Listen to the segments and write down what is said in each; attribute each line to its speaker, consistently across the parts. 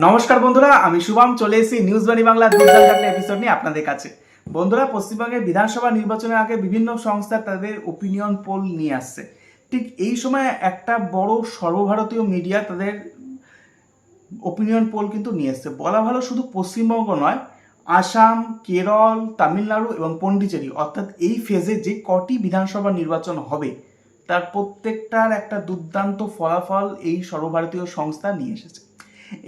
Speaker 1: নমস্কার বন্ধুরা, আমি শুভম চলে এসেছি নিউজ বাণী বাংলা দুর্দান্ত একটা এপিসোড নিয়ে আপনাদের কাছে। বন্ধুরা, পশ্চিমবঙ্গের বিধানসভা নির্বাচনের আগে বিভিন্ন সংস্থা তাদের ওপিনিয়ন পোল নিয়ে আসছে। ঠিক এই সময় একটা বড় সর্বভারতীয় মিডিয়া তাদের ওপিনিয়ন পোল কিন্তু নিয়ে এসছে। বলা ভালো, শুধু পশ্চিমবঙ্গ নয়, আসাম, কেরল, তামিলনাড়ু এবং পন্ডিচেরি অর্থাৎ এই ফেজে যে কটি বিধানসভা নির্বাচন হবে তার প্রত্যেকটার একটা দুর্দান্ত ফলাফল এই সর্বভারতীয় সংস্থা নিয়ে এসেছে।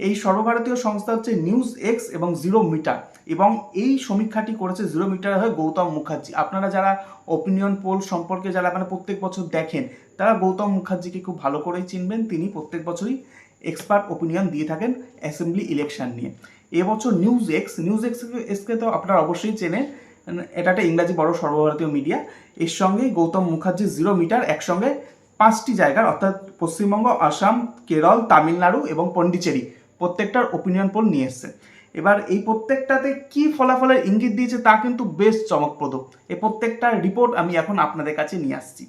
Speaker 1: এই সর্বভারতীয় সংস্থা হচ্ছে নিউজ এক্স এবং জিরো মিটার, এবং এই সমীক্ষাটি করেছে জিরো মিটার হয়ে গৌতম মুখার্জি। আপনারা যারা ওপিনিয়ন পোল সম্পর্কে যারা প্রত্যেক বছর দেখেন তারা গৌতম মুখার্জিকে খুব ভালো করেই চিনবেন। তিনি প্রত্যেক বছরই এক্সপার্ট ওপিনিয়ন দিয়ে থাকেন অ্যাসেম্বলি ইলেকশন নিয়ে। এবছর নিউজ এক্সকে তো আপনারা অবশ্যই চেনেন, এটা একটা ইংরাজি বড় সর্বভারতীয় মিডিয়া। এর সঙ্গে গৌতম মুখার্জি জিরো মিটার একসঙ্গে 5টি জায়গার অর্থাৎ পশ্চিমবঙ্গ, আসাম, কেরল, তামিলনাড়ু এবং পন্ডিচেরি প্রত্যেকটার ওপিনিয়ন পোল নিয়ে এসছে। এবার এই প্রত্যেকটাতে কি ফলাফলের ইঙ্গিত দিয়েছে তা কিন্তু বেশ চমকপ্রদ। এই প্রত্যেকটার রিপোর্ট আমি এখন আপনাদের কাছে নিয়ে আসছি।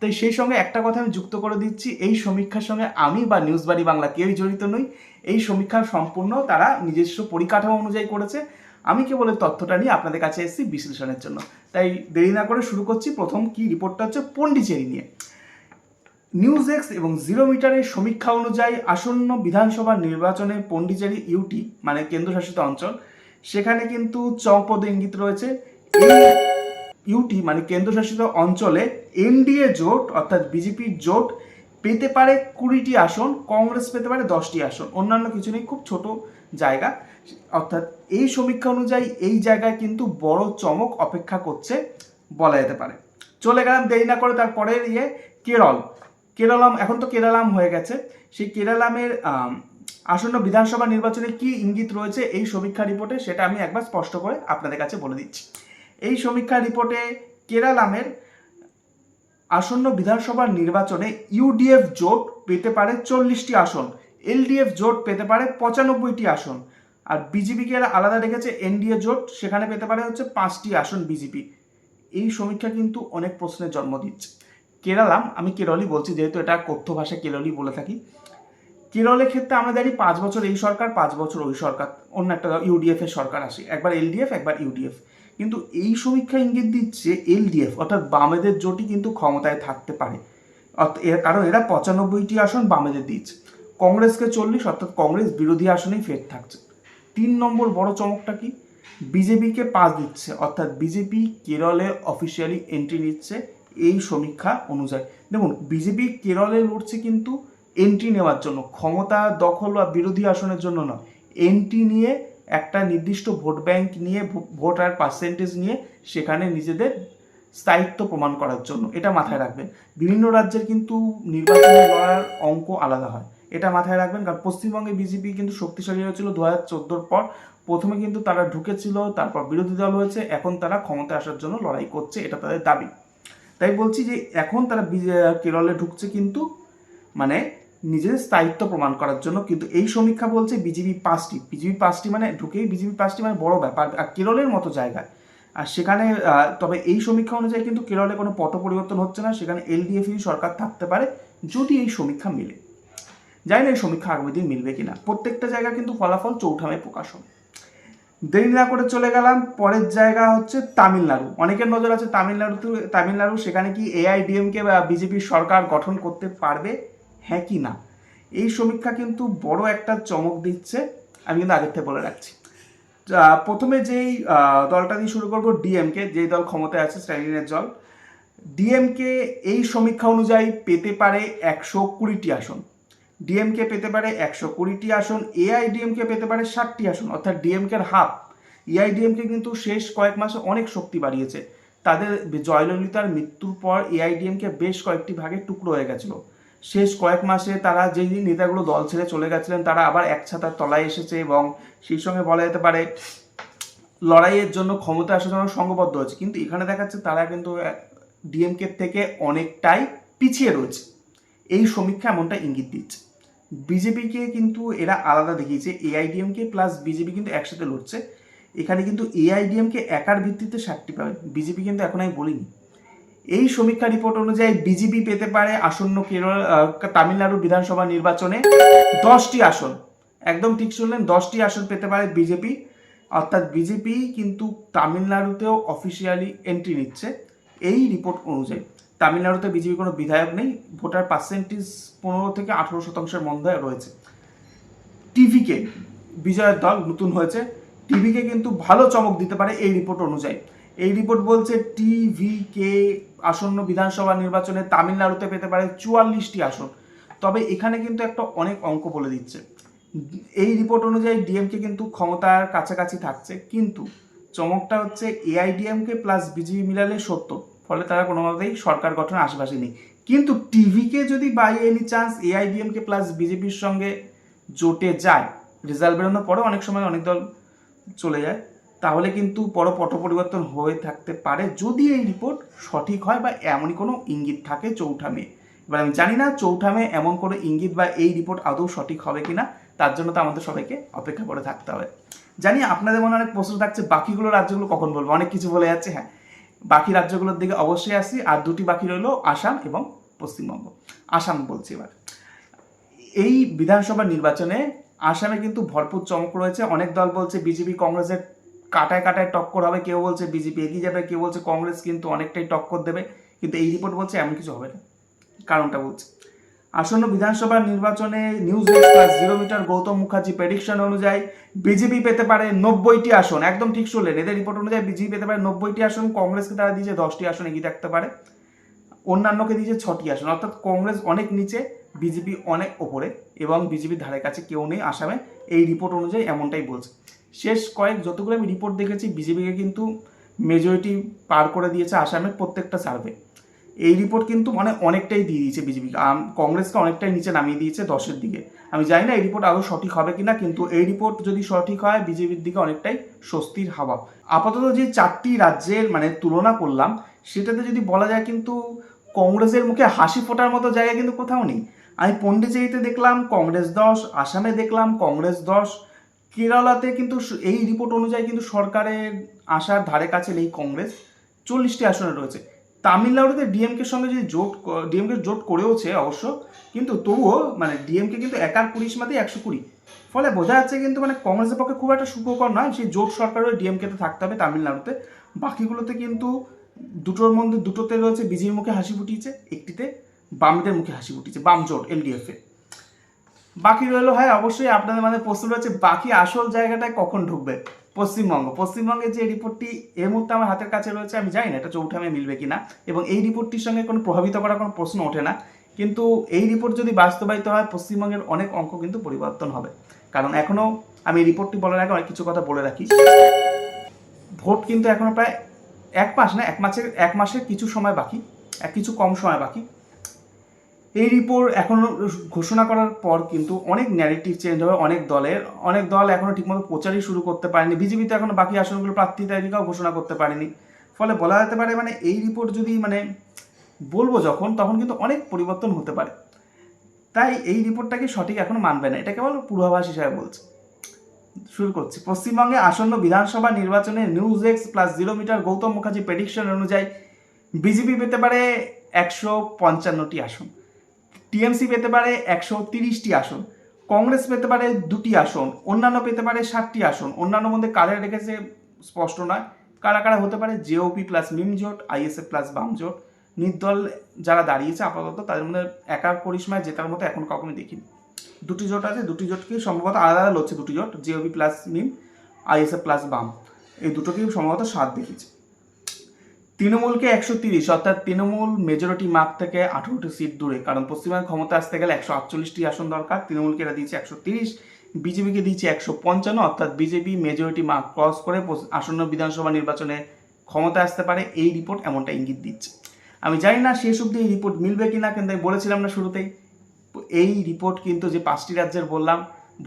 Speaker 1: তাই সেই সঙ্গে একটা কথা আমি যুক্ত করে দিচ্ছি, এই সমীক্ষার সঙ্গে আমি বা নিউজ বাণী বাংলা কেউই জড়িত নই। এই সমীক্ষার সম্পূর্ণ তারা নিজস্ব পরিকাঠামো অনুযায়ী করেছে। আমি কেবল এই তথ্যটা নিয়ে আপনাদের কাছে এসেছি বিশ্লেষণের জন্য। তাই দেরি না করে শুরু করছি। প্রথম কি রিপোর্টটা হচ্ছে পন্ডিচেরি নিয়ে। নিউজ এক্স এবং জিরো মিটারের সমীক্ষা অনুযায়ী আসন্ন বিধানসভা নির্বাচনে পন্ডিচেরি ইউটি মানে কেন্দ্রশাসিত অঞ্চল, সেখানে কিন্তু চমকপ্রদ ইঙ্গিত রয়েছে। এই ইউটি মানে কেন্দ্রশাসিত অঞ্চলে এনডিএ জোট অর্থাৎ বিজেপির জোট পেতে পারে 20টি আসন, কংগ্রেস পেতে পারে 10টি আসন, অন্যান্য কিছু নেই, খুব ছোট জায়গা। অর্থাৎ এই সমীক্ষা অনুযায়ী এই জায়গায় কিন্তু বড় চমক অপেক্ষা করছে বলা যেতে পারে। চলে গেলাম দেরি না করে তারপরের কেরলাম। এখন তো কেরালাম হয়ে গেছে। সেই কেরালামের আসন্ন বিধানসভা নির্বাচনে কি ইঙ্গিত রয়েছে এই সমীক্ষা রিপোর্টে সেটা আমি একবার স্পষ্ট করে আপনাদের কাছে বলে দিচ্ছি। এই সমীক্ষা রিপোর্টে কেরালামের আসন্ন বিধানসভা নির্বাচনে ইউডিএফ জোট পেতে পারে 40টি আসন, এলডিএফ জোট পেতে পারে 95টি আসন, আর বিজেপিকে এরা আলাদা রেখেছে এনডিএ জোট, সেখানে পেতে পারে হচ্ছে 5টি আসন বিজেপি। এই সমীক্ষা কিন্তু অনেক প্রশ্নের জন্ম দিচ্ছে। আমি কেরলই বলছি যেহেতু এটা কথ্য ভাষায় কেরলই বলে থাকি। কেরলের ক্ষেত্রে আমরা জানি 5 বছর এই সরকার, 5 বছর ওই সরকার, অন্য একটা ইউডিএফ এর সরকার আসে, একবার এলডিএফ একবার ইউডিএফ। কিন্তু এই সমীক্ষা ইঙ্গিত দিচ্ছে এলডিএফ অর্থাৎ বামেদের জোটই কিন্তু ক্ষমতায় থাকতে পারে, কারণ এরা 95টি আসন বামেদের দিচ্ছে, কংগ্রেসকে 40 অর্থাৎ কংগ্রেস বিরোধী আসনেই ফের থাকছে। 3 নম্বর বড় চমকটা কি, বিজেপিকে 5 দিচ্ছে, অর্থাৎ বিজেপি কেরলে অফিসিয়ালি এন্ট্রি নিচ্ছে এই সমীক্ষা অনুযায়ী। দেখুন, বিজেপি কেরলে লড়ছে কিন্তু এন্ট্রি নেওয়ার জন্য, ক্ষমতা দখল বা বিরোধী আসনের জন্য নয়, এন্ট্রি নিয়ে একটা নির্দিষ্ট ভোট ব্যাংক নিয়ে, ভোটার পার্সেন্টেজ নিয়ে সেখানে নিজেদের স্থায়িত্ব প্রমাণ করার জন্য। এটা মাথায় রাখবেন। বিভিন্ন রাজ্যের কিন্তু নির্বাচনে লড়ার অঙ্ক আলাদা হয়, এটা মাথায় রাখবেন। কারণ পশ্চিমবঙ্গে বিজেপি কিন্তু শক্তিশালী হয়েছিল 2014 পর। প্রথমে কিন্তু তারা ঢুকেছিল, তারপর বিরোধী দল হয়েছে, এখন তারা ক্ষমতায় আসার জন্য লড়াই করছে, এটা তাদের দাবি। তাই বলছি যে এখন তারা কেরলে ঢুকছে কিন্তু মানে নিজেদের স্থায়িত্ব প্রমাণ করার জন্য। কিন্তু এই সমীক্ষা বলছে বিজেপি 5টি মানে ঢুকেই বিজেপি 5টি মানে বড় ব্যাপার, আর কেরলের মতো জায়গায়। আর সেখানে তবে এই সমীক্ষা অনুযায়ী কিন্তু কেরলে কোনো পট পরিবর্তন হচ্ছে না, সেখানে এলডিএফই সরকার থাকতে পারে যদি এই সমীক্ষা মিলে। জানি না এই সমীক্ষা আগামী দিন মিলবে কিনা। প্রত্যেকটা জায়গা কিন্তু ফলাফল 4 মে প্রকাশ হবে। দেরি না করে চলে গেলাম পরের জায়গা হচ্ছে তামিলনাড়ু। অনেকের নজর আছে তামিলনাড়ু, সেখানে কি এআইডিএমকে বা বিজেপির সরকার গঠন করতে পারবে, হ্যাঁ কি না। এই সমীক্ষা কিন্তু বড় একটা চমক দিচ্ছে, আমি কিন্তু আগের থেকে বলে রাখছি। প্রথমে যেই দলটা দিয়ে শুরু করবো, ডিএমকে, যেই দল ক্ষমতায় আছে, স্ট্যালিনের দল। ডিএমকে এই সমীক্ষা অনুযায়ী পেতে পারে 120টি আসন, ডিএমকে পেতে পারে 120টি আসন, এআইডিএমকে পেতে পারে 60টি আসন, অর্থাৎ ডিএমকের হাফ। এআইডিএমকে কিন্তু শেষ কয়েক মাসে অনেক শক্তি বাড়িয়েছে। তাদের জয়ললিতার মৃত্যুর পর এআইডিএমকে বেশ কয়েকটি ভাগে টুকরো হয়ে গেছিল। শেষ কয়েক মাসে তারা যেই নেতাগুলো দল ছেড়ে চলে গেছিলেন তারা আবার এক ছাতার তলায় এসেছে, এবং সেই সঙ্গে বলা যেতে পারে লড়াইয়ের জন্য, ক্ষমতা আসার জন্য সংঘবদ্ধ হয়েছে। কিন্তু এখানে দেখাচ্ছে তারা কিন্তু ডিএমকে থেকে অনেকটাই পিছিয়ে রয়েছে। এই সমীক্ষা এমনটা ইঙ্গিত দিচ্ছে। বিজেপিকে কিন্তু এরা আলাদা দেখিয়েছে, এআইডিএমকে প্লাস বিজেপি কিন্তু একসাথে লড়ছে। এখানে কিন্তু এআইডিএমকে একার ভিত্তিতে 60টি পাবে, বিজেপি কিন্তু এখন আমি বলিনি। এই সমীক্ষা রিপোর্ট অনুযায়ী বিজেপি পেতে পারে আসন্ন তামিলনাড়ু বিধানসভা নির্বাচনে 10টি আসন, একদম ঠিক শুনলেন, 10টি আসন পেতে পারে বিজেপি। অর্থাৎ বিজেপি কিন্তু তামিলনাড়ুতেও অফিসিয়ালি এন্ট্রি নিচ্ছে এই রিপোর্ট অনুযায়ী। তামিলনাড়ুতে বিজেপি কোনো বিধায়ক নেই, ভোটার পার্সেন্টেজ 15 থেকে 18% মধ্যে রয়েছে। টিভিকে, বিজয়ের দল নতুন হয়েছে, টিভিকে কিন্তু ভালো চমক দিতে পারে এই রিপোর্ট অনুযায়ী। এই রিপোর্ট বলছে টিভিকে আসন্ন বিধানসভা নির্বাচনে তামিলনাড়ুতে পেতে পারে 44টি আসন। তবে এখানে কিন্তু একটা অনেক অঙ্ক বলে দিচ্ছে। এই রিপোর্ট অনুযায়ী ডিএমকে কিন্তু ক্ষমতার কাছাকাছি থাকছে, কিন্তু চমকটা হচ্ছে এআইডিএমকে প্লাস বিজেপি মিলালে 70, ফলে তারা কোনোভাবেই সরকার গঠনের আশেপাশে নেই। কিন্তু টিভিকে যদি by any chance AIADMK plus বিজেপির সঙ্গে জোটে যায়, রেজাল্ট বেরোনোর পরে অনেক সময় অনেক দল চলে যায়, তাহলে কিন্তু বড় পট পরিবর্তন হয়ে থাকতে পারে, যদি এই রিপোর্ট সঠিক হয় বা এমনই কোনো ইঙ্গিত থাকে চৌঠা মে। এবার আমি জানি না চৌঠা মে এমন কোনো ইঙ্গিত বা এই রিপোর্ট আদৌ সঠিক হবে কিনা, তার জন্য তো আমাদের সবাইকে অপেক্ষা করে থাকতে হবে। জানি আপনাদের মনে অনেক প্রশ্ন থাকছে বাকিগুলো রাজ্যগুলো কখন বলবো, অনেক কিছু বলে যাচ্ছে। হ্যাঁ, বাকি রাজ্যগুলোর দিকে অবশ্যই আসি। আর দুটি বাকি রইল আসাম এবং পশ্চিমবঙ্গ। আসাম বলছি এবার। এই বিধানসভা নির্বাচনে আসামে কিন্তু ভরপুর চমক রয়েছে। অনেক দল বলছে বিজেপি কংগ্রেসের কাটায় কাটায় টক্কর হবে, কেউ বলছে বিজেপি এগিয়ে যাবে, কেউ বলছে কংগ্রেস কিন্তু অনেকটাই টক্কর দেবে। কিন্তু এই রিপোর্ট বলছে এমন কিছু হবে না। কারণটা বলছে, আসন্ন বিধানসভা নির্বাচনে news express 0 meter Gautam Mukherjee prediction অনুযায়ী বিজেপি পেতে পারে 90টি আসন। একদম ঠিক শুনলেন, এদের রিপোর্ট অনুযায়ী বিজেপি পেতে পারে 90টি আসন। কংগ্রেসকে তারা দিয়েছে 10টি আসন এগিয়ে থাকতে পারে, অন্যান্যকে দিয়েছে 6টি আসন। অর্থাৎ কংগ্রেস অনেক নিচে, বিজেপি অনেক ওপরে, এবং বিজেপির ধারে কাছে কেউ নেই আসামে। এই রিপোর্ট অনুযায়ী এমনটাই বলছে। শেষ যতগুলো আমি রিপোর্ট দেখেছি, বিজেপিকে কিন্তু মেজরিটি পার করে দিয়েছে আসামের প্রত্যেকটা সার্ভে। এই রিপোর্ট কিন্তু মানে অনেকটাই দিয়ে দিয়েছে বিজেপিকে, কংগ্রেসকে অনেকটাই নিচে নামিয়ে দিয়েছে 10-এর দিকে। আমি জানি না এই রিপোর্ট আদৌ সঠিক হবে কিনা, কিন্তু এই রিপোর্ট যদি সঠিক হয় বিজেপির দিকে অনেকটাই স্বস্তির হাওয়া। আপাতত যে 4টি রাজ্যের মানে তুলনা করলাম, সেটাতে যদি বলা যায় কিন্তু কংগ্রেসের মুখে হাসি ফোটার মতো জায়গা কিন্তু কোথাও নেই। আমি পন্ডিচেরিতে দেখলাম কংগ্রেস 10, আসামে দেখলাম কংগ্রেস 10, কেরালাতে কিন্তু এই রিপোর্ট অনুযায়ী কিন্তু সরকারের আসার ধারে কাছে নেই কংগ্রেস, 40টি আসনে রয়েছে। তামিলনাড়ুতে ডিএমকের সঙ্গে যদি ডিএমকে জোট করেওছে অবশ্য, কিন্তু তবুও মানে ডিএমকে কিন্তু একার পরিসীমাতেই 120, ফলে বোঝা যাচ্ছে কিন্তু মানে কংগ্রেসের পক্ষে খুব একটা সুখকর নয় সেই জোট সরকারের ডিএমকেতে থাকতে হবে তামিলনাড়ুতে। বাকিগুলোতে কিন্তু দুটোর মধ্যে দুটোতে রয়েছে বিজেপির মুখে হাসি ফুটিয়েছে, একটিতে বামদের মুখে হাসি ফুটিয়েছে, বাম জোট এলডিএফ এ। বাকি রইলো, হ্যাঁ অবশ্যই আপনাদের মানে প্রশ্ন রয়েছে বাকি আসল জায়গাটায় কখন ঢুকবে পশ্চিমবঙ্গের যে রিপোর্টটি এই মুহূর্তে আমার হাতের কাছে রয়েছে, আমি জানি না এটা চৌঠা মে মিলবে কিনা, এবং এই রিপোর্টটির সঙ্গে কোনো প্রভাবিত করার কোনো প্রশ্ন ওঠে না। কিন্তু এই রিপোর্ট যদি বাস্তবায়িত হয়, পশ্চিমবঙ্গের অনেক অঙ্ক কিন্তু পরিবর্তন হবে। কারণ এখনো আমি এই রিপোর্টটি বলার আগে অনেক কিছু কথা বলে রাখি। ভোট কিন্তু এখনো প্রায় 1 মাস না, 1 মাসের কিছু সময় বাকি, কিছু কম সময় বাকি। এই রিপোর্ট এখনো ঘোষণা করার পর কিন্তু অনেক ন্যারেটিভ চেঞ্জ হবে অনেক দল এখনো ঠিকমতো প্রচারই শুরু করতে পারেনি। বিজেপি তো এখনো বাকি আসনগুলো প্রার্থী তালিকাও ঘোষণা করতে পারেনি। ফলে বলা যেতে পারে মানে এই রিপোর্ট যদি মানে বলবো তখন কিন্তু অনেক পরিবর্তন হতে পারে। তাই এই রিপোর্টটাকে সঠিক এখনো মানবে না, এটা কেবল পূর্বাভাস হিসাবে বলছে। শুরু করছি। পশ্চিমবঙ্গে আসন্ন বিধানসভা নির্বাচনে news x plus 0 meter Gautam Mukherjee prediction অনুযায়ী বিজেপি পেতে পারে 155টি আসন, টিএমসি পেতে পারে 130টি আসন, কংগ্রেস পেতে পারে 2টি আসন, অন্যান্য পেতে পারে 60টি আসন। অন্যান্য মধ্যে কাদের রেখেছে স্পষ্ট নয়, কারা কারা হতে পারে জেওপি প্লাস মিম জোট, আইএসএফ প্লাস বাম জোট। নির্দল যারা দাঁড়িয়েছে আপাতত তাদের মধ্যে একার পরিসীমায় জেতার মতো এখন কাউকে আমি দেখিনি। 2টি জোট আছে, 2টি জোটকে সম্ভবত আলাদা আলাদা লড়ছে, 2টি জোট জেওপি প্লাস মিম, আইএসএফ প্লাস বাম, এই দুটোকেই সম্ভবত 7 দেখেছে। তৃণমূলকে 130, অর্থাৎ তৃণমূল মেজরিটি মার্ক থেকে 18টি সিট দূরে, কারণ পশ্চিমবঙ্গে ক্ষমতা আসতে গেলে 148টি আসন দরকার। তৃণমূলকে এরা দিয়েছে 130, বিজেপিকে দিয়েছে 155, অর্থাৎ বিজেপি মেজরিটি মার্ক ক্রস করে আসন্ন বিধানসভা নির্বাচনে ক্ষমতা আসতে পারে। এই রিপোর্ট এমনটা ইঙ্গিত দিচ্ছে। আমি জানি না শেষ অবধি এই রিপোর্ট মিলবে কিনা, কিন্তু বলেছিলাম না শুরুতেই, এই রিপোর্ট কিন্তু যে 5টি রাজ্যের বললাম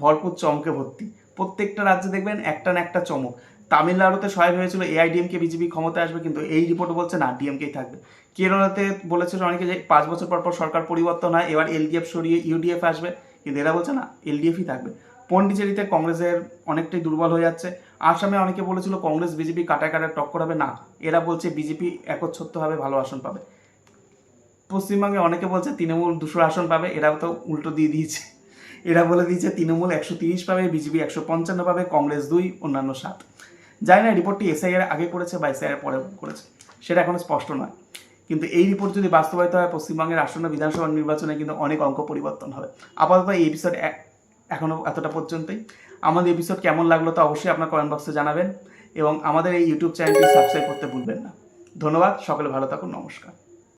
Speaker 1: ভরপুর চমকে ভর্তি। প্রত্যেকটা রাজ্যে দেখবেন একটা না একটা চমক। তামিলনাড়ুতে সবাই ভেবেছিল এআইডিএমকে বিজেপি ক্ষমতায় আসবে, কিন্তু এই রিপোর্ট বলছে না, ডিএমকেই থাকবে। কেরলাতে বলেছিল অনেকে যে 5 বছর পর পর সরকার পরিবর্তন হয়, এবার এলডিএফ সরিয়ে ইউডিএফ আসবে, কিন্তু এরা বলছে না, এলডিএফই থাকবে। পন্ডিচেরিতে কংগ্রেসের অনেকটাই দুর্বল হয়ে যাচ্ছে। আসামে অনেকে বলেছিল কংগ্রেস বিজেপি কাটায় কাটায় টক্কর হবে, না এরা বলছে বিজেপি একচ্ছত্রভাবে ভালো আসন পাবে। পশ্চিমবঙ্গে অনেকে বলছে তৃণমূল 200 আসন পাবে, এরাও তো উল্টো দিয়ে দিয়েছে। এরা বলে দিয়েছে তৃণমূল 130 পাবে, বিজেপি 155 পাবে, কংগ্রেস 2, অন্যান্য 7। জানি না রিপোর্টটি এসআইআর আগে করেছে বা এসআইআর পরে করেছে, সেটা এখনো স্পষ্ট নয়। কিন্তু এই রিপোর্ট যদি বাস্তবায়িত হয়, পশ্চিমবঙ্গের আসন্ন বিধানসভা নির্বাচনে কিন্তু অনেক অঙ্ক পরিবর্তন হবে। আপাতত এই এপিসোড এখনও এতটা পর্যন্তই। আমাদের এপিসোড কেমন লাগলো তো অবশ্যই আপনার কমেন্ট বক্সে জানাবেন এবং আমাদের এই ইউটিউব চ্যানেলটি সাবস্ক্রাইব করতে ভুলবেন না। ধন্যবাদ, সকলে ভালো থাকুন, নমস্কার।